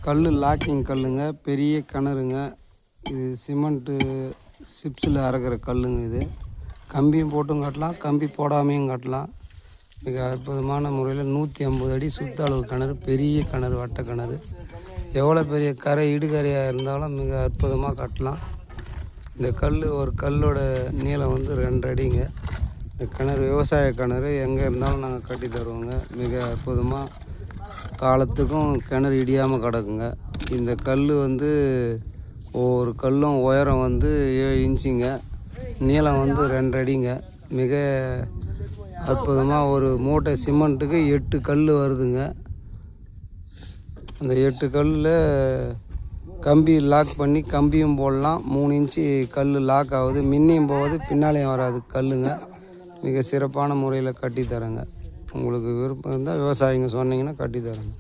கல் லாக்கிங் கல்லுங்க, பெரிய கிணறுங்க. இது சிமெண்ட்டு சிப்ஸில் அரைக்கிற கல்லுங்க. இது கம்பியும் போட்டும் கட்டலாம், கம்பி போடாமையும் கட்டலாம். மிக அற்புதமான முறையில் 150 அடி சுத்த அளவு கிணறு, பெரிய கிணறு, வட்ட கிணறு. எவ்வளோ பெரிய கரை இடுகரையாக இருந்தாலும் மிக அற்புதமாக கட்டலாம். இந்த கல், ஒரு கல்லோட நீளம் வந்து 2 அடிங்க. இந்த கிணறு விவசாய கிணறு, எங்கே இருந்தாலும் நாங்கள் கட்டி தருவோங்க. மிக அற்புதமாக காலத்துக்கும் கிணறு இடியாமல் கிடக்குங்க. இந்த கல் வந்து ஒவ்வொரு கல்லும் உயரம் வந்து 7 இன்ச்சுங்க, நீளம் வந்து 2 அடிங்க. மிக அற்புதமாக ஒரு மூட்டை சிமெண்ட்டுக்கு 8 கல் வருதுங்க. அந்த 8 கல்லில் கம்பி லாக் பண்ணி கம்பியும் போடலாம். 3 இன்ச்சு கல் லாக் ஆகுது, மின்னியும் போகுது, பின்னாலேயும் வராது கல்லுங்க. மிக சிறப்பான முறையில் கட்டித்தரேங்க. உங்களுக்கு விருப்பம் இருந்தால் விவசாயிங்க சொன்னீங்கன்னா கட்டித்தரேங்க.